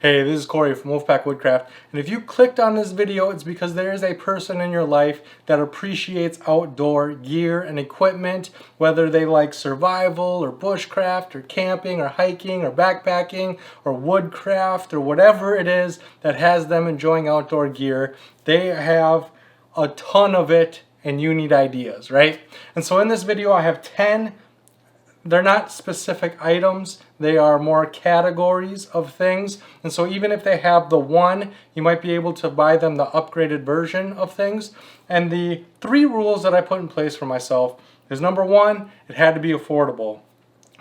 Hey, this is Corey from Wolfpack Woodcraft, and if you clicked on this video, it's because there is a person in your life that appreciates outdoor gear and equipment, whether they like survival or bushcraft or camping or hiking or backpacking or woodcraft or whatever it is that has them enjoying outdoor gear. They have a ton of it and you need ideas, right? And so in this video I have 10. They're not specific items, they are more categories of things. And so even if they have the one, you might be able to buy them the upgraded version of things. And the 3 rules that I put in place for myself is, number 1, it had to be affordable.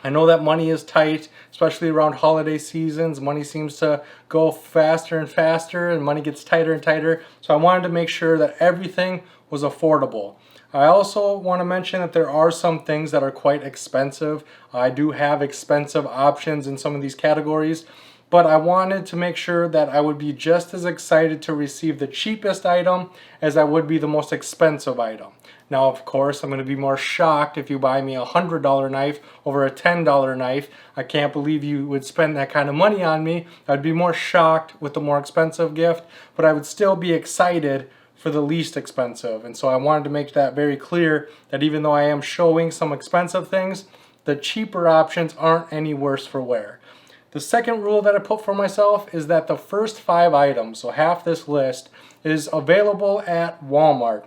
I know that money is tight, especially around holiday seasons. Money seems to go faster and faster and money gets tighter and tighter. So I wanted to make sure that everything was affordable. I also want to mention that there are some things that are quite expensive. I do have expensive options in some of these categories, but I wanted to make sure that I would be just as excited to receive the cheapest item as I would be the most expensive item. Now, of course, I'm going to be more shocked if you buy me a $100 knife over a $10 knife. I can't believe you would spend that kind of money on me. I'd be more shocked with the more expensive gift, but I would still be excited for the least expensive. And so I wanted to make that very clear, that even though I am showing some expensive things, the cheaper options aren't any worse for wear. The second rule that I put for myself is that the first 5 items, so half this list, is available at Walmart.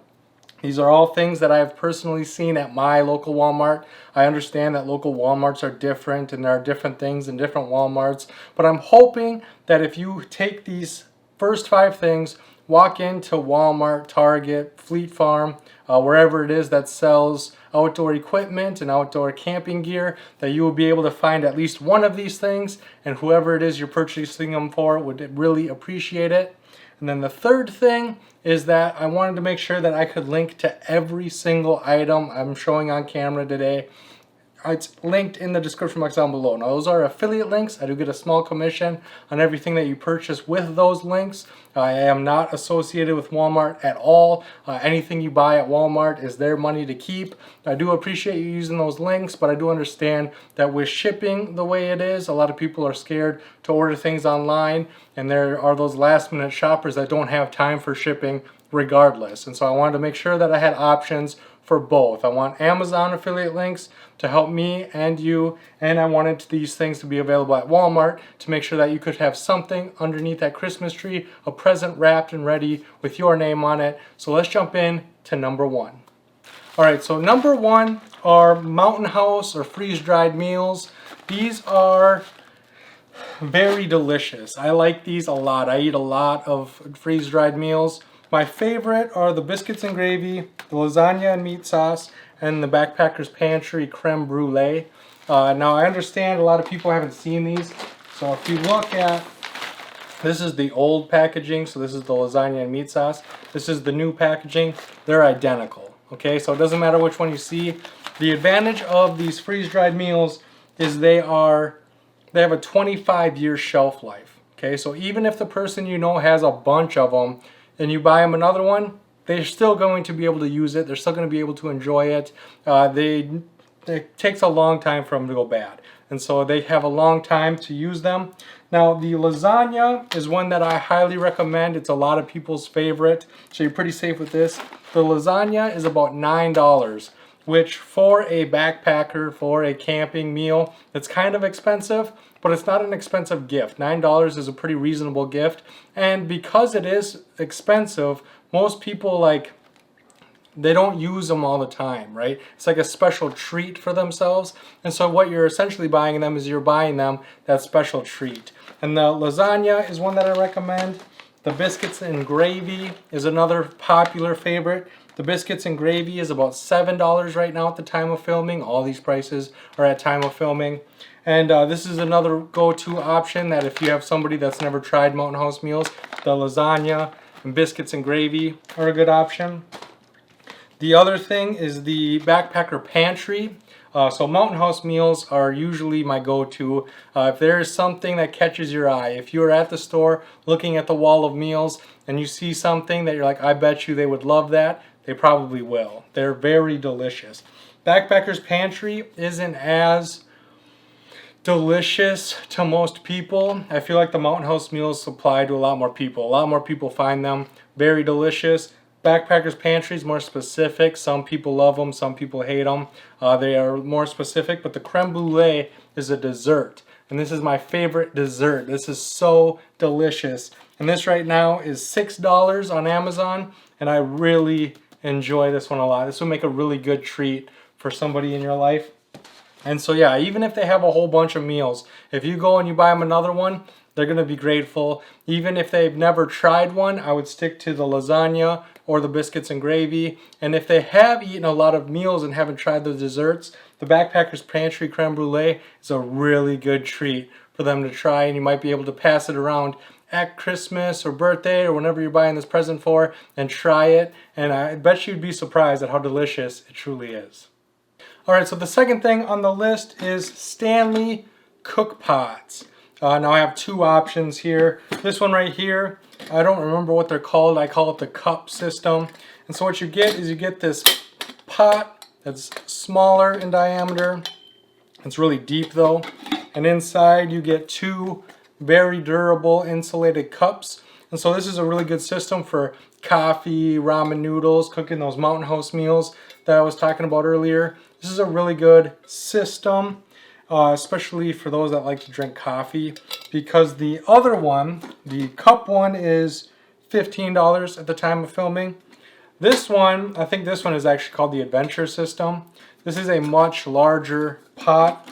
These are all things that I have personally seen at my local Walmart. I understand that local Walmarts are different and there are different things in different Walmarts, but I'm hoping that if you take these first 5 things, walk into Walmart, Target, Fleet Farm, wherever it is that sells outdoor equipment and outdoor camping gear, that you will be able to find at least one of these things, and whoever it is you're purchasing them for would really appreciate it. And then the third thing is that I wanted to make sure that I could link to every single item I'm showing on camera today. It's linked in the description box down below. Now, those are affiliate links. I do get a small commission on everything that you purchase with those links. I am not associated with Walmart at all. Anything you buy at Walmart is their money to keep. I do appreciate you using those links, but I do understand that with shipping the way it is, a lot of people are scared to order things online, and there are those last-minute shoppers that don't have time for shipping regardless. And so I wanted to make sure that I had options for both. I want Amazon affiliate links to help me and you, and I wanted these things to be available at Walmart to make sure that you could have something underneath that Christmas tree, a present wrapped and ready with your name on it. So let's jump in to number 1. Alright, so number 1 are Mountain House or freeze-dried meals. These are very delicious. I like these a lot. I eat a lot of freeze-dried meals. My favorite are the biscuits and gravy, the lasagna and meat sauce, and the Backpacker's Pantry creme brulee. Now I understand a lot of people haven't seen these, so if you look at, this is the old packaging, so this is the lasagna and meat sauce. This is the new packaging. They're identical, okay? So it doesn't matter which one you see. The advantage of these freeze-dried meals is they have a 25-year shelf life, okay? So even if the person you know has a bunch of them, and you buy them another one, they're still going to be able to use it. They're still going to be able to enjoy it. It takes a long time for them to go bad. And so they have a long time to use them. Now, the lasagna is one that I highly recommend. It's a lot of people's favorite, so you're pretty safe with this. The lasagna is about $9, which for a backpacker, for a camping meal, it's kind of expensive, but it's not an expensive gift. $9 is a pretty reasonable gift, and because it is expensive, most people they don't use them all the time, right? It's like a special treat for themselves, and so what you're essentially buying them is you're buying them that special treat. And the lasagna is one that I recommend. The biscuits and gravy is another popular favorite. The biscuits and gravy is about $7 right now at the time of filming. All these prices are at time of filming. And this is another go-to option that if you have somebody that's never tried Mountain House meals, the lasagna and biscuits and gravy are a good option. The other thing is the Backpacker Pantry. So Mountain House meals are usually my go-to. If there is something that catches your eye, if you're at the store looking at the wall of meals and you see something that you're like, I bet you they would love that, they probably will. They're very delicious. Backpacker's Pantry isn't as delicious to most people. I feel like the Mountain House meals apply to a lot more people. A lot more people find them very delicious. Backpackers Pantry is more specific. Some people love them, some people hate them. They are more specific, but the creme brulee is a dessert. And this is my favorite dessert. This is so delicious. And this right now is $6 on Amazon, and I really enjoy this one a lot. This will make a really good treat for somebody in your life. And so yeah, even if they have a whole bunch of meals, if you go and you buy them another one, they're going to be grateful. Even if they've never tried one, I would stick to the lasagna or the biscuits and gravy. And if they have eaten a lot of meals and haven't tried the desserts, the Backpackers Pantry creme brulee is a really good treat for them to try, and you might be able to pass it around at Christmas or birthday or whenever you're buying this present for and try it. And I bet you'd be surprised at how delicious it truly is. Alright, so the second thing on the list is Stanley cook pots. Now I have two options here. This one right here, I don't remember what they're called. I call it the cup system. And so what you get is you get this pot that's smaller in diameter. It's really deep though. And inside you get two very durable insulated cups. And so this is a really good system for coffee, ramen noodles, cooking those Mountain House meals that I was talking about earlier. This is a really good system, especially for those that like to drink coffee, because the other one, the cup one, is $15 at the time of filming. This one, I think this one is actually called the Adventure System. This is a much larger pot,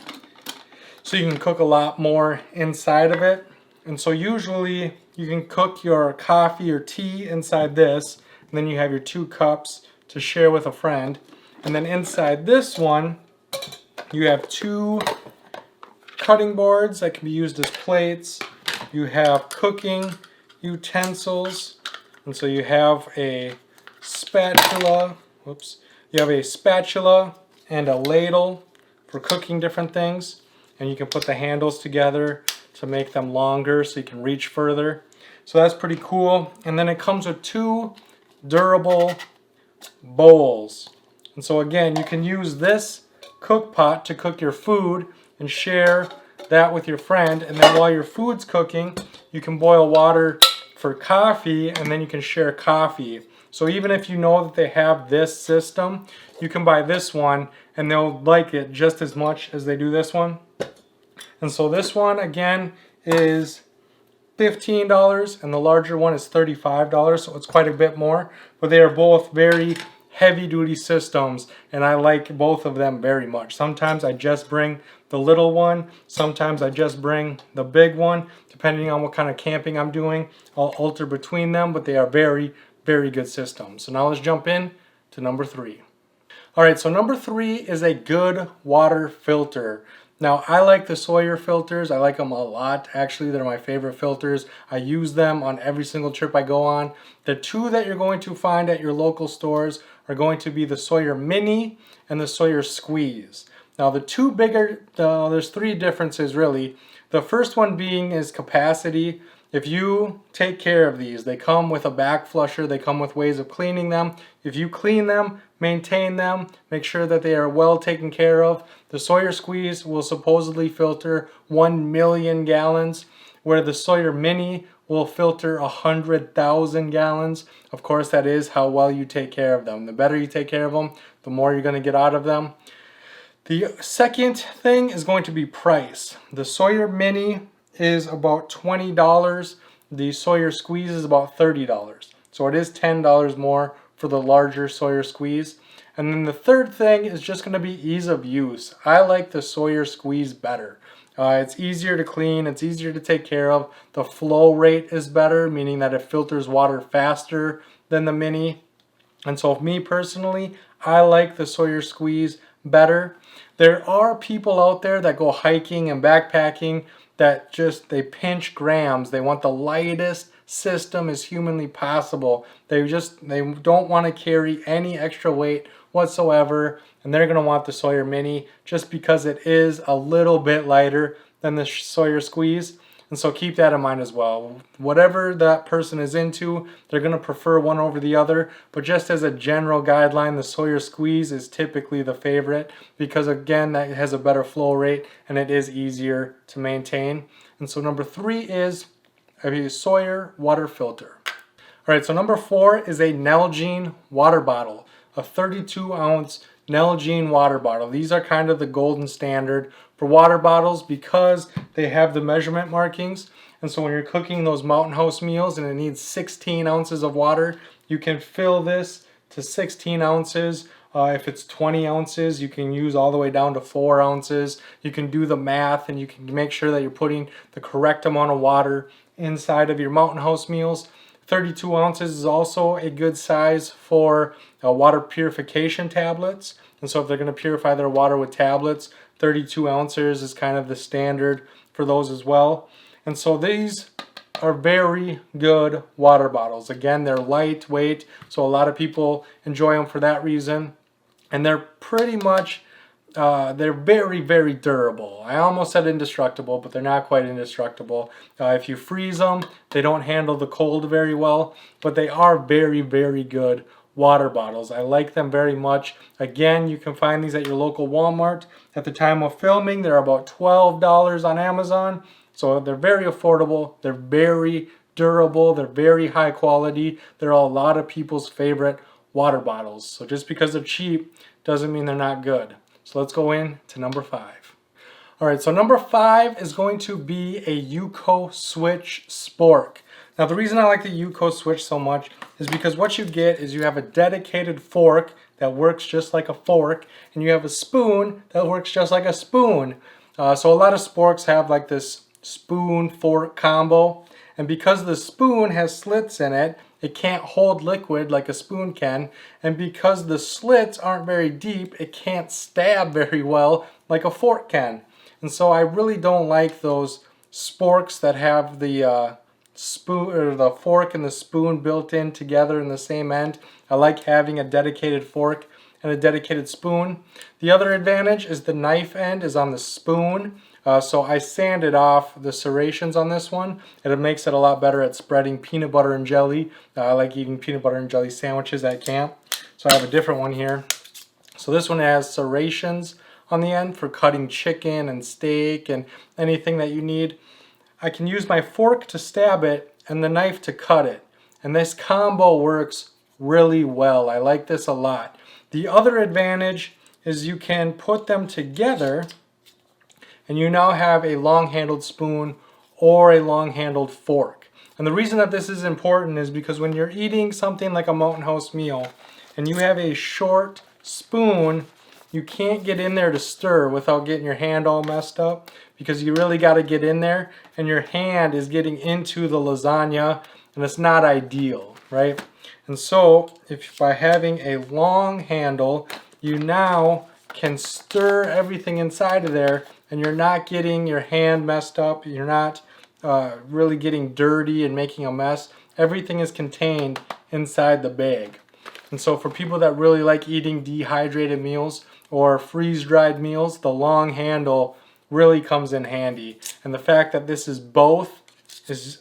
so you can cook a lot more inside of it. And so usually you can cook your coffee or tea inside this, and then you have your two cups to share with a friend. And then inside this one, you have two cutting boards that can be used as plates. You have cooking utensils, and so you have a spatula. You have a spatula and a ladle for cooking different things, and you can put the handles together to make them longer so you can reach further. So that's pretty cool. And then it comes with two durable bowls. And so again, you can use this cook pot to cook your food and share that with your friend. And then while your food's cooking, you can boil water for coffee, and then you can share coffee. So even if you know that they have this system, you can buy this one and they'll like it just as much as they do this one. And so this one again is $15 and the larger one is $35, so it's quite a bit more. But they are both very heavy duty systems, and I like both of them very much. Sometimes I just bring the little one, sometimes I just bring the big one, depending on what kind of camping I'm doing. I'll alter between them, but they are very, very good systems. So now let's jump in to number 3. Alright, so number 3 is a good water filter. Now, I like the Sawyer filters. I like them a lot. Actually, they're my favorite filters. I use them on every single trip I go on. The two that you're going to find at your local stores are going to be the Sawyer Mini and the Sawyer Squeeze. Now, the two bigger, there's 3 differences really. The first one being is capacity. If you take care of these, they come with a back flusher, they come with ways of cleaning them. If you clean them, maintain them, make sure that they are well taken care of. The Sawyer Squeeze will supposedly filter 1 million gallons, where the Sawyer Mini will filter 100,000 gallons. Of course, that is how well you take care of them. The better you take care of them, the more you're going to get out of them. The second thing is going to be price. The Sawyer Mini is about $20. The Sawyer Squeeze is about $30. So it is $10 more for the larger Sawyer Squeeze. And then the third thing is just going to be ease of use. I like the Sawyer Squeeze better. It's easier to clean, it's easier to take care of. The flow rate is better, meaning that it filters water faster than the Mini. And so for me personally, I like the Sawyer Squeeze better. There are people out there that go hiking and backpacking that they pinch grams. They want the lightest system as humanly possible. They don't want to carry any extra weight whatsoever, and they're going to want the Sawyer Mini just because it is a little bit lighter than the Sawyer Squeeze. And so keep that in mind as well. Whatever that person is into, they're going to prefer one over the other. But just as a general guideline, the Sawyer Squeeze is typically the favorite because, again, that has a better flow rate and it is easier to maintain. And so number 3 is a Sawyer water filter. All right, so number 4 is a Nalgene water bottle, a 32-ounce Nalgene water bottle. These are kind of the golden standard for water bottles because they have the measurement markings. And so when you're cooking those Mountain House meals and it needs 16 ounces of water, you can fill this to 16 ounces. If it's 20 ounces, you can use all the way down to 4 ounces. You can do the math and you can make sure that you're putting the correct amount of water inside of your Mountain House meals. 32 ounces is also a good size for water purification tablets. And so if they're going to purify their water with tablets, 32 ounces is kind of the standard for those as well. And so these are very good water bottles. Again, they're lightweight, so a lot of people enjoy them for that reason. And they're pretty much, they're very, very durable. I almost said indestructible, but they're not quite indestructible. If you freeze them, they don't handle the cold very well, but they are very, very good water bottles. I like them very much. Again, you can find these at your local Walmart. At the time of filming, they're about $12 on Amazon. So they're very affordable. They're very durable. They're very high quality. They're a lot of people's favorite water bottles. So just because they're cheap doesn't mean they're not good. So let's go into number 5. All right, so number 5 is going to be a Yuko Switch Spork. Now the reason I like the Yuko Switch so much is because what you get is you have a dedicated fork that works just like a fork, and you have a spoon that works just like a spoon. So a lot of sporks have like this spoon fork combo, and because the spoon has slits in it, it can't hold liquid like a spoon can, and because the slits aren't very deep, it can't stab very well like a fork can. And so I really don't like those sporks that have the spoon or the fork and the spoon built in together in the same end. I like having a dedicated fork and a dedicated spoon. The other advantage is the knife end is on the spoon. So I sanded off the serrations on this one, and it makes it a lot better at spreading peanut butter and jelly. I like eating peanut butter and jelly sandwiches at camp. So I have a different one here. So this one has serrations on the end for cutting chicken and steak and anything that you need. I can use my fork to stab it and the knife to cut it. And this combo works really well. I like this a lot. The other advantage is you can put them together and you now have a long-handled spoon or a long-handled fork. And the reason that this is important is because when you're eating something like a Mountain House meal and you have a short spoon, you can't get in there to stir without getting your hand all messed up, because you really got to get in there and your hand is getting into the lasagna and it's not ideal, right? And so if by having a long handle, you now can stir everything inside of there and you're not getting your hand messed up, you're not really getting dirty and making a mess. Everything is contained inside the bag. And so for people that really like eating dehydrated meals or freeze-dried meals, the long handle really comes in handy. And the fact that this is both is,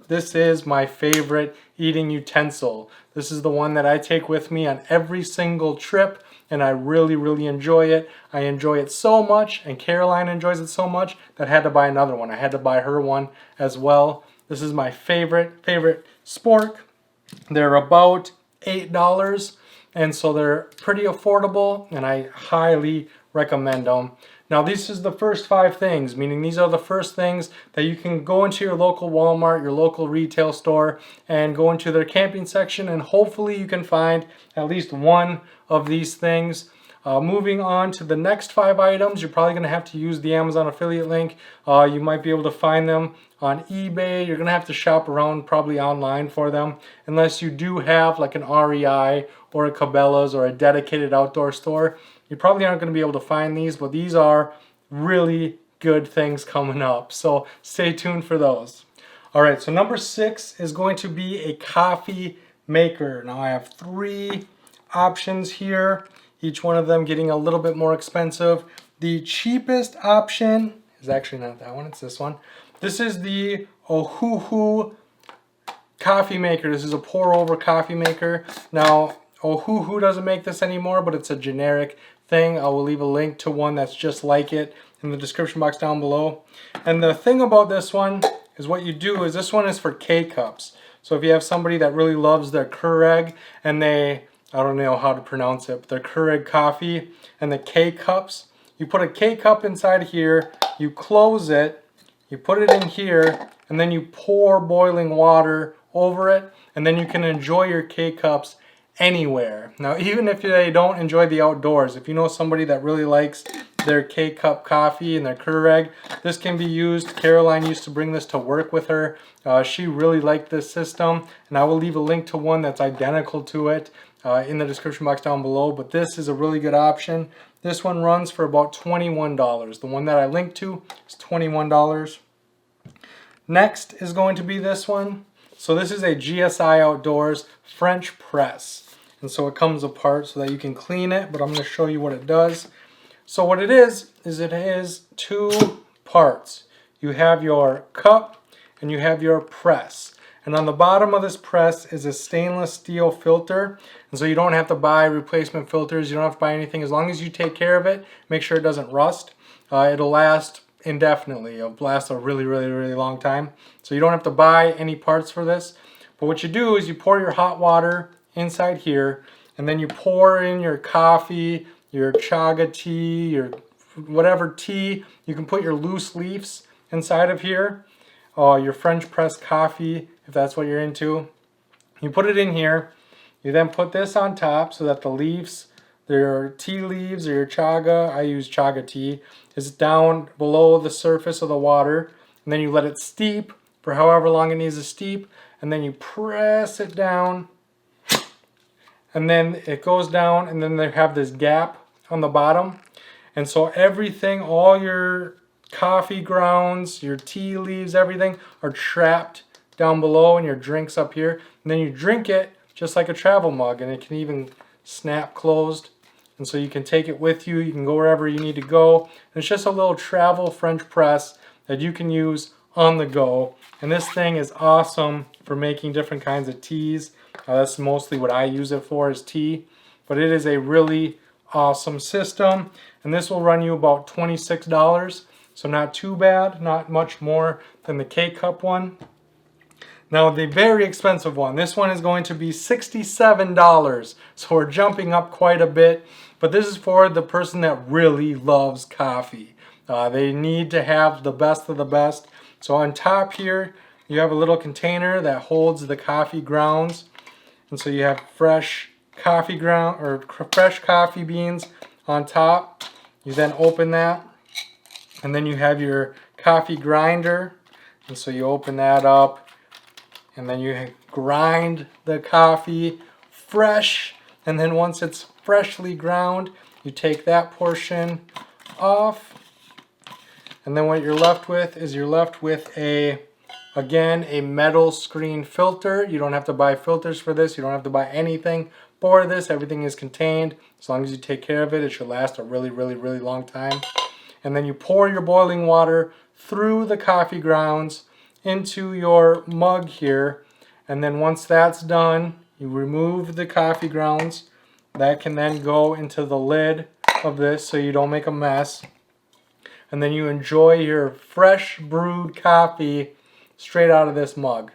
this is my favorite eating utensil. This is the one that I take with me on every single trip, and I really, really enjoy it. I enjoy it so much, and Caroline enjoys it so much that I had to buy another one. I had to buy her one as well. This is my favorite spork. They're about $8, and so they're pretty affordable, and I highly recommend them. Now, this is the first 5 things, meaning these are the first things that you can go into your local Walmart, your local retail store, and go into their camping section, and hopefully you can find at least one of these things. Moving on to the next 5 items, you're probably going to have to use the Amazon affiliate link. You might be able to find them on eBay. You're going to have to shop around probably online for them, unless you do have like an REI or a Cabela's or a dedicated outdoor store. You probably aren't going to be able to find these, but these are really good things coming up. So stay tuned for those. All right, so number 6 is going to be a coffee maker. Now I have 3 options here, each one of them getting a little bit more expensive. The cheapest option is actually not that one, it's this one. This is the Ohuhu coffee maker. This is a pour over coffee maker. Now, Ohuhu doesn't make this anymore, but it's a generic thing. I will leave a link to one that's just like it in the description box down below. And the thing about this one is what you do is this one is for K-cups. So if you have somebody that really loves their Keurig and I don't know how to pronounce it, but their Keurig coffee and the K-cups, you put a K-cup inside here, you close it, you put it in here, and then you pour boiling water over it, and then you can enjoy your K-cups anywhere. Now, even if they don't enjoy the outdoors, if you know somebody that really likes their K-cup coffee and their Keurig, this can be used. Caroline used to bring this to work with her. She really liked this system, and I will leave a link to one that's identical to it in the description box down below, but this is a really good option. This one runs for about $21. The one that I linked to is $21. Next is going to be this one. So this is a GSI Outdoors French press. And so it comes apart so that you can clean it, but I'm going to show you what it does. So what it is it has two parts. You have your cup and you have your press. And on the bottom of this press is a stainless steel filter. And so you don't have to buy replacement filters. You don't have to buy anything. As long as you take care of it, make sure it doesn't rust. It'll last indefinitely. It'll last a really, really, really long time. So you don't have to buy any parts for this. But what you do is you pour your hot water inside here, and then you pour in your coffee, your chaga tea, your whatever tea. You can put your loose leaves inside of here. Your French press coffee, if that's what you're into. You put it in here. You then put this on top so that the leaves, your tea leaves or your chaga, I use chaga tea, is down below the surface of the water. And then you let it steep for however long it needs to steep. And then you press it down. And then it goes down, and then they have this gap on the bottom. And so everything, all your coffee grounds, your tea leaves, everything are trapped down below, and your drink's up here. And then you drink it just like a travel mug, and it can even snap closed. And so you can take it with you. You can go wherever you need to go. And it's just a little travel French press that you can use on the go. And this thing is awesome for making different kinds of teas. That's mostly what I use it for, is tea. But it is a really awesome system. And this will run you about $26. So not too bad, not much more than the K-Cup one. Now the very expensive one, this one is going to be $67. So we're jumping up quite a bit. But this is for the person that really loves coffee. They need to have the best of the best. So on top here, you have a little container that holds the coffee grounds. And so you have fresh coffee ground or fresh coffee beans on top. You then open that, and then you have your coffee grinder. And so you open that up, and then you grind the coffee fresh. And then once it's freshly ground, you take that portion off. And then what you're left with is again, a metal screen filter. You don't have to buy filters for this. You don't have to buy anything for this. Everything is contained. As long as you take care of it, it should last a really, really, really long time. And then you pour your boiling water through the coffee grounds into your mug here. And then once that's done, you remove the coffee grounds. That can then go into the lid of this so you don't make a mess. And then you enjoy your fresh brewed coffee straight out of this mug.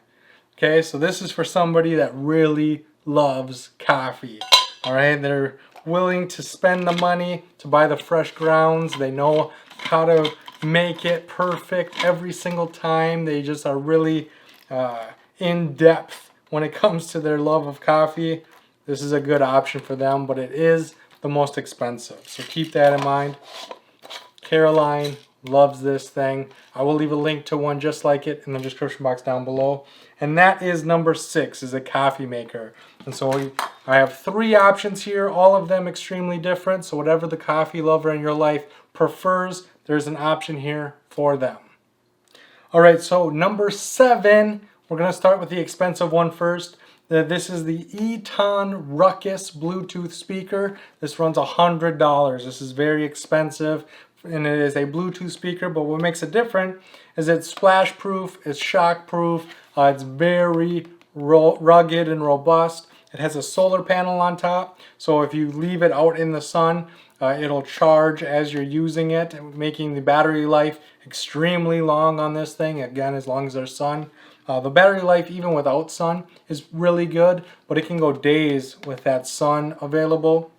Okay, so this is for somebody that really loves coffee. All right, they're willing to spend the money to buy the fresh grounds. They know how to make it perfect every single time. They just are really in depth when it comes to their love of coffee. This is a good option for them, but it is the most expensive. So keep that in mind. Caroline loves this thing. I will leave a link to one just like it in the description box down below. And that is number 6, is a coffee maker. And so I have 3 options here, all of them extremely different. So whatever the coffee lover in your life prefers, there's an option here for them. All right, so number 7, we're going to start with the expensive one first. This is the Eton Ruckus Bluetooth speaker. This runs $100. This is very expensive, and it is a Bluetooth speaker, but what makes it different is it's splash proof, it's shock proof, it's very rugged and robust. It has a solar panel on top, so if you leave it out in the sun, it'll charge as you're using it, making the battery life extremely long on this thing, again, as long as there's sun. The battery life, even without sun, is really good, but it can go days with that sun available.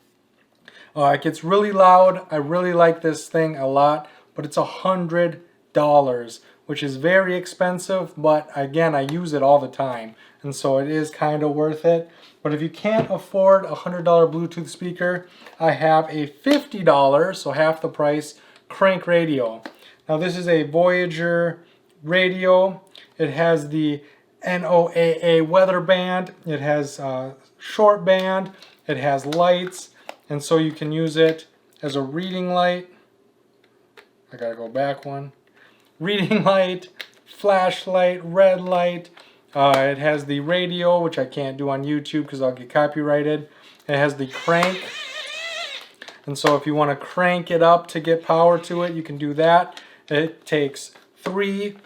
It gets really loud. I really like this thing a lot, but it's $100, which is very expensive, but again, I use it all the time, and so it is kind of worth it. But if you can't afford a $100 Bluetooth speaker, I have a $50, so half the price, crank radio. Now this is a Voyager radio. It has the NOAA weather band. It has short band. It has lights, and so you can use it as a reading light. I gotta go back one. Reading light, flashlight, red light. It has the radio, which I can't do on YouTube because I'll get copyrighted. It has the crank, and so if you want to crank it up to get power to it, you can do that. It takes 3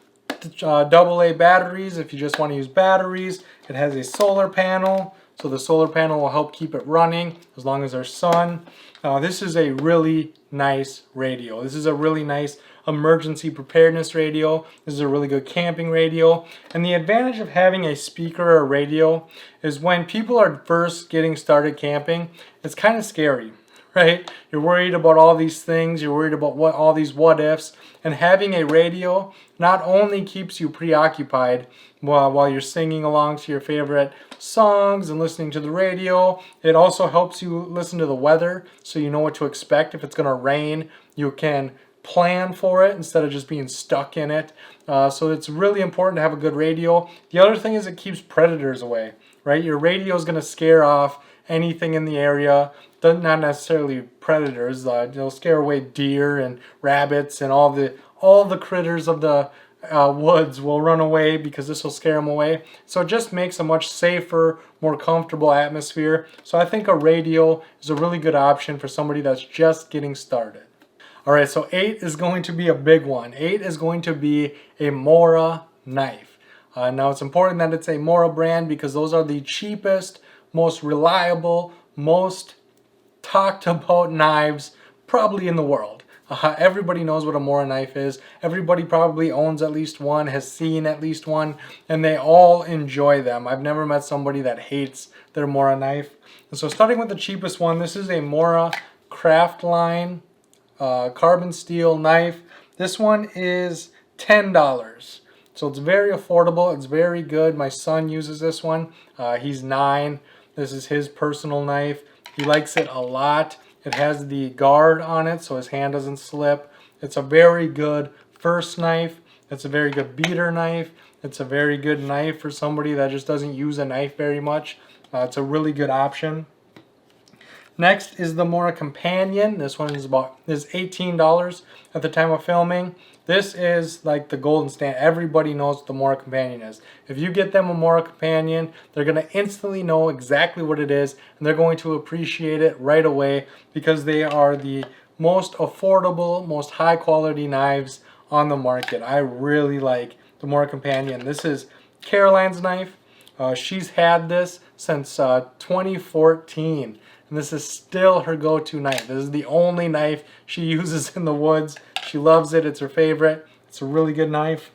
AA batteries if you just want to use batteries. It has a solar panel, so the solar panel will help keep it running as long as there's sun. This is a really nice radio. This is a really nice emergency preparedness radio. This is a really good camping radio. And the advantage of having a speaker or a radio is when people are first getting started camping, it's kind of scary, right? You're worried about all these things. You're worried about all these what ifs. And having a radio not only keeps you preoccupied while you're singing along to your favorite songs and listening to the radio, it also helps you listen to the weather so you know what to expect. If it's going to rain, you can plan for it instead of just being stuck in it. So it's really important to have a good radio. The other thing is it keeps predators away, right? Your radio is going to scare off anything in the area, not necessarily predators. It'll scare away deer and rabbits, and all the critters of the woods will run away because this will scare them away. So it just makes a much safer, more comfortable atmosphere. So I think a radio is a really good option for somebody that's just getting started. All right, so 8 is going to be a big one. 8 is going to be a Mora knife. Now it's important that it's a Mora brand because those are the cheapest, most reliable, most talked about knives probably in the world. Everybody knows what a Mora knife is. Everybody probably owns at least one, has seen at least one, and they all enjoy them. I've never met somebody that hates their Mora knife. And so starting with the cheapest one, this is a Mora Craft Line carbon steel knife. This one is $10. So it's very affordable. It's very good. My son uses this one. He's 9. This is his personal knife. He likes it a lot. It has the guard on it so his hand doesn't slip. It's a very good first knife. It's a very good beater knife. It's a very good knife for somebody that just doesn't use a knife very much. It's a really good option. Next is the Mora Companion. This one is $18 at the time of filming. This is like the golden standard. Everybody knows what the Mora Companion is. If you get them a Mora Companion, they're going to instantly know exactly what it is, and they're going to appreciate it right away because they are the most affordable, most high quality knives on the market. I really like the Mora Companion. This is Caroline's knife. She's had this since 2014. And this is still her go-to knife. This is the only knife she uses in the woods. She loves it. It's her favorite. It's a really good knife.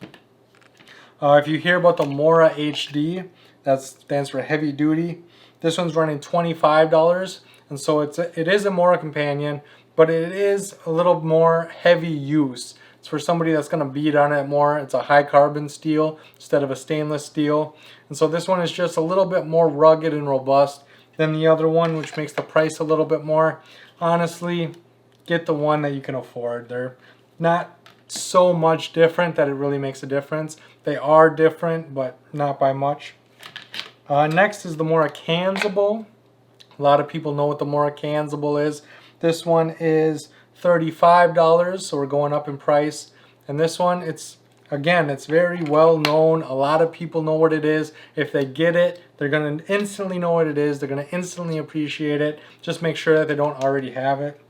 If you hear about the Mora HD, that stands for heavy duty. This one's running $25. And so it is a Mora Companion, but it is a little more heavy use. It's for somebody that's going to beat on it more. It's a high carbon steel instead of a stainless steel. And so this one is just a little bit more rugged and robust than the other one, which makes the price a little bit more. Honestly, get the one that you can afford. They're not so much different that it really makes a difference. They are different, but not by much. Next is the Mora Kanzable. A lot of people know what the Mora Kanzable is. This one is $35, so we're going up in price. And this one, it's very well known. A lot of people know what it is. If they get it, they're going to instantly know what it is. They're going to instantly appreciate it. Just make sure that they don't already have it.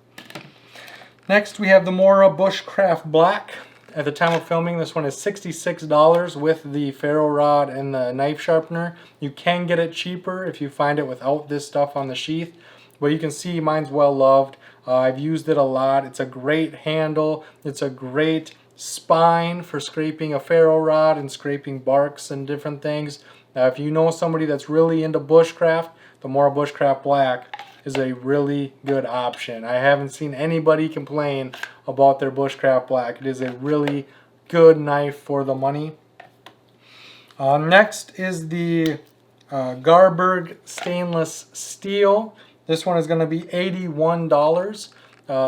Next, we have the Mora Bushcraft Black. At the time of filming, this one is $66 with the ferro rod and the knife sharpener. You can get it cheaper if you find it without this stuff on the sheath. But you can see mine's well loved. I've used it a lot. It's a great handle. It's a great spine for scraping a ferro rod and scraping barks and different things. Now, if you know somebody that's really into bushcraft, the Mora Bushcraft Black is a really good option. I haven't seen anybody complain about their Bushcraft Black. It is a really good knife for the money. Next is the Garberg stainless steel. This one is going to be $81.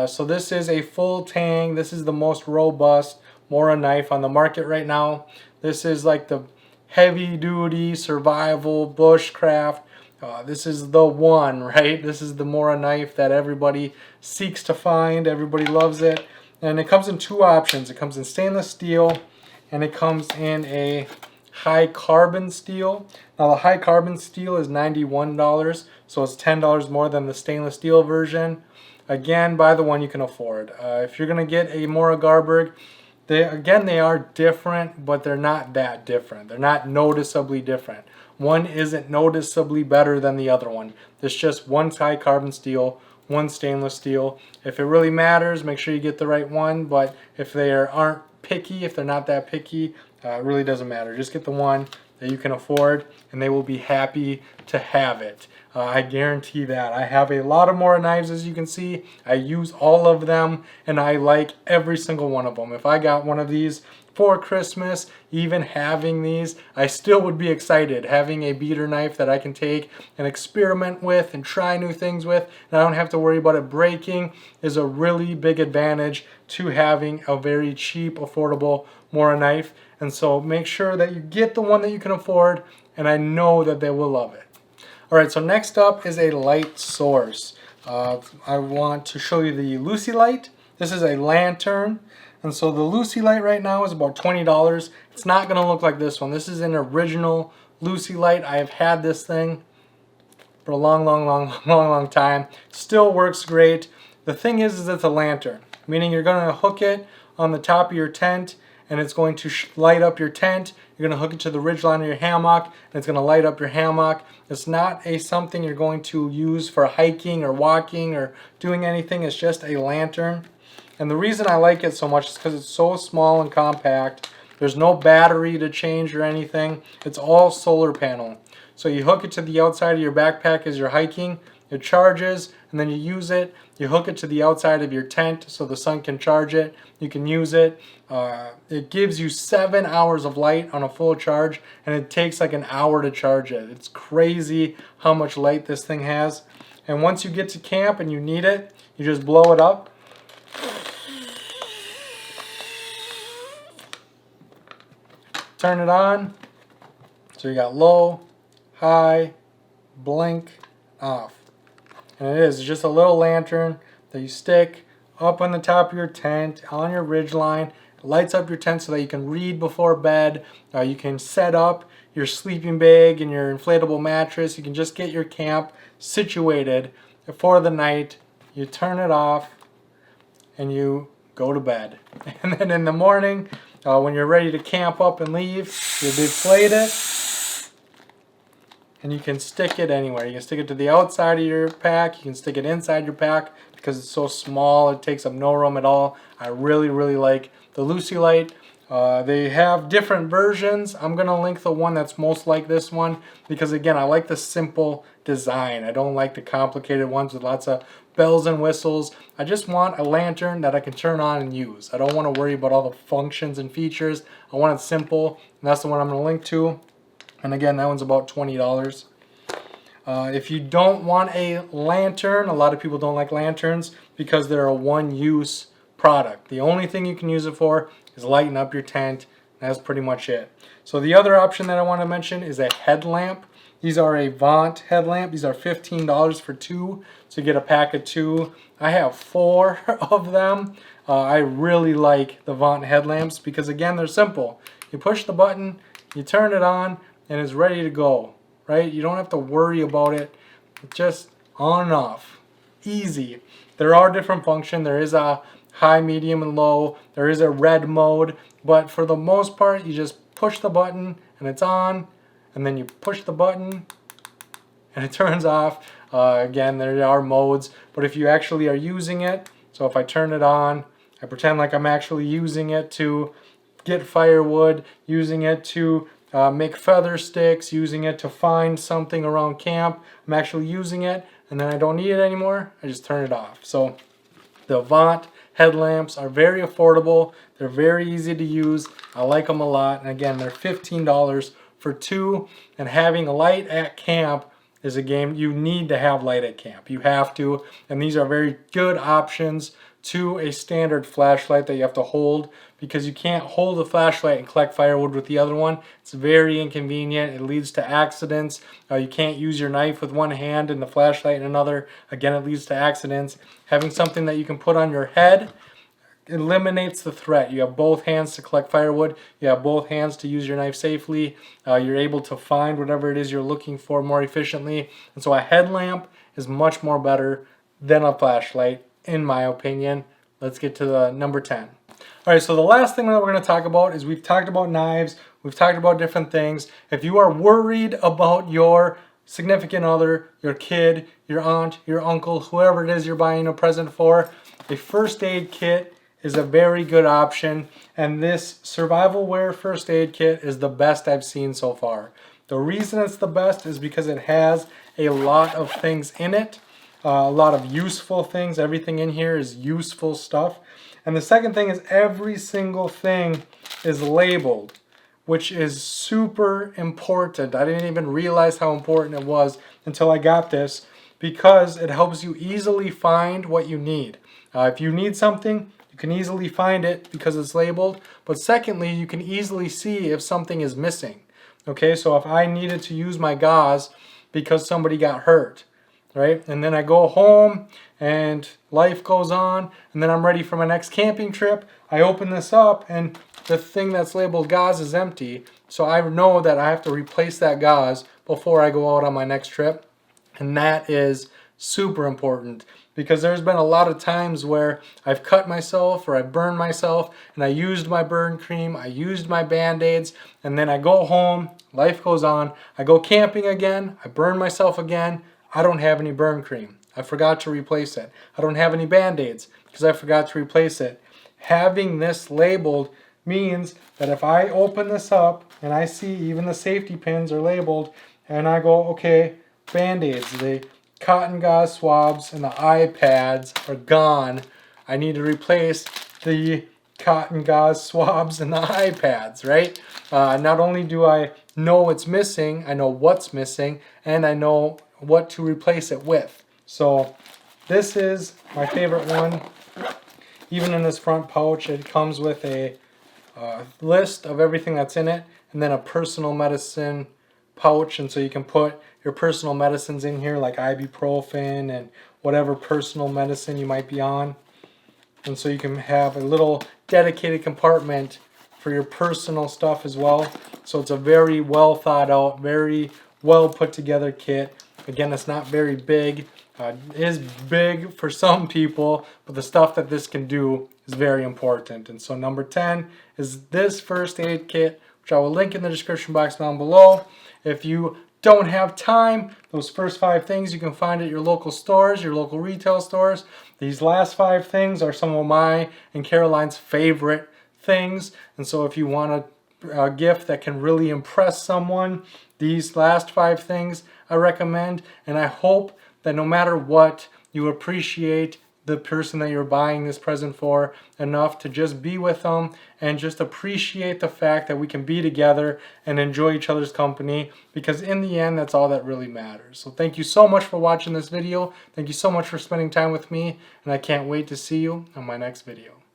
So this is a full tang. This is the most robust Mora knife on the market right now. This is like the heavy duty survival bushcraft. This is the one, right? This is the Mora knife that everybody seeks to find. Everybody loves it. And it comes in two options. It comes in stainless steel and it comes in a high carbon steel. Now the high carbon steel is $91, so it's $10 more than the stainless steel version. Again, buy the one you can afford. If you're going to get a Mora Garberg, they are different, but they're not that different. They're not noticeably different. One isn't noticeably better than the other one. There's just one high carbon steel, one stainless steel. If it really matters, make sure you get the right one, but if they aren't picky, if they're not that picky, it really doesn't matter. Just get the one that you can afford and they will be happy to have it. I guarantee that. I have a lot of Mora knives, as you can see. I use all of them and I like every single one of them. If I got one of these for Christmas, even having these, I still would be excited. Having a beater knife that I can take and experiment with and try new things with, and I don't have to worry about it breaking, is a really big advantage to having a very cheap, affordable Mora knife. And so make sure that you get the one that you can afford, and I know that they will love it. Alright, so next up is a light source. I want to show you the Lucy light. This is a lantern. And so the Lucy light right now is about $20. It's not going to look like this one. This is an original Lucy light. I have had this thing for a long time. Still works great. The thing is it's a lantern, meaning you're going to hook it on the top of your tent and it's going to light up your tent. You're going to hook it to the ridgeline of your hammock and it's going to light up your hammock. It's not something you're going to use for hiking or walking or doing anything. It's just a lantern. And the reason I like it so much is because it's so small and compact. There's no battery to change or anything. It's all solar panel. So you hook it to the outside of your backpack as you're hiking. It charges and then you use it. You hook it to the outside of your tent so the sun can charge it. You can use it. It gives you 7 hours of light on a full charge and it takes like an hour to charge it. It's crazy how much light this thing has. And once you get to camp and you need it, you just blow it up. Turn it on. So you got low, high, blink, off. And it is just a little lantern that you stick up on the top of your tent, on your ridge line. It lights up your tent so that you can read before bed. You can set up your sleeping bag and your inflatable mattress. You can just get your camp situated for the night. You turn it off and you go to bed. And then in the morning, when you're ready to camp up and leave, you deflate it and you can stick it anywhere. You can stick it to the outside of your pack, you can stick it inside your pack because it's so small, it takes up no room at all. I really like the Lucy light. They have different versions. I'm going to link the one that's most like this one because again, I like the simple design. I don't like the complicated ones with lots of bells and whistles. I just want a lantern that I can turn on and use. I don't want to worry about all the functions and features. I want it simple, and that's the one I'm going to link to. And again, that one's about $20. If you don't want a lantern, a lot of people don't like lanterns because they're a one-use product. The only thing you can use it for is lighting up your tent. That's pretty much it. So the other option that I want to mention is a headlamp. These are a Vaunt headlamp. These are $15 for 2, so you get a pack of 2. I have 4 of them. I really like the Vaunt headlamps because again, they're simple. You push the button, you turn it on, and it's ready to go, right? You don't have to worry about it. It's just on and off. Easy. There are different functions. There is a high, medium, and low. There is a red mode, but for the most part, you just push the button and it's on, and then you push the button and it turns off. Again, there are modes, but if you actually are using it, so if I turn it on, I pretend like I'm actually using it to get firewood, using it to make feather sticks, using it to find something around camp. I'm actually using it, and then I don't need it anymore. I just turn it off. So the Avant headlamps are very affordable. They're very easy to use. I like them a lot. And again, they're $15 for 2. And having a light at camp is a game. You need to have light at camp. You have to. And these are very good options to a standard flashlight that you have to hold, because you can't hold a flashlight and collect firewood with the other one. It's very inconvenient. It leads to accidents. You can't use your knife with one hand and the flashlight in another. Again, it leads to accidents. Having something that you can put on your head eliminates the threat. You have both hands to collect firewood. You have both hands to use your knife safely. You're able to find whatever it is you're looking for more efficiently. And so a headlamp is much more better than a flashlight, in my opinion. Let's get to the number 10. All right, so the last thing that we're going to talk about is, we've talked about knives, we've talked about different things. If you are worried about your significant other, your kid, your aunt, your uncle, whoever it is you're buying a present for, a first aid kit is a very good option. And this survival wear first aid kit is the best I've seen so far. The reason it's the best is because it has a lot of things in it. A lot of useful things. Everything in here is useful stuff. And the second thing is, every single thing is labeled, which is super important. I didn't even realize how important it was until I got this, because it helps you easily find what you need. If you need something, you can easily find it because it's labeled. But secondly, you can easily see if something is missing. Okay, so if I needed to use my gauze because somebody got hurt, right? And then I go home and life goes on, and then I'm ready for my next camping trip. I open this up and the thing that's labeled gauze is empty. So I know that I have to replace that gauze before I go out on my next trip. And that is super important, because there's been a lot of times where I've cut myself or I've burned myself, and I used my burn cream, I used my Band-Aids, and then I go home, life goes on, I go camping again, I burn myself again, I don't have any burn cream. I forgot to replace it. I don't have any Band-Aids because I forgot to replace it. Having this labeled means that if I open this up and I see even the safety pins are labeled, and I go, okay, Band-Aids, the cotton gauze swabs and the eye pads are gone. I need to replace the cotton gauze swabs and the eye pads, right? Not only do I know what's missing, I know what's missing, and I know what to replace it with. So this is my favorite one. Even in this front pouch, it comes with a list of everything that's in it, and then a personal medicine pouch, and so you can put your personal medicines in here, like ibuprofen and whatever personal medicine you might be on. And so you can have a little dedicated compartment for your personal stuff as well. So it's a very well thought out, very well put together kit. Again, it's not very big. It is big for some people, but the stuff that this can do is very important. And so number 10 is this first aid kit, which I will link in the description box down below. If you don't have time, those first 5 things you can find at your local stores, your local retail stores. These last 5 things are some of my and Caroline's favorite things. And so if you want a gift that can really impress someone, these last 5 things I recommend. And I hope that no matter what, you appreciate the person that you're buying this present for enough to just be with them and just appreciate the fact that we can be together and enjoy each other's company, because in the end, that's all that really matters. So thank you so much for watching this video. Thank you so much for spending time with me, and I can't wait to see you on my next video.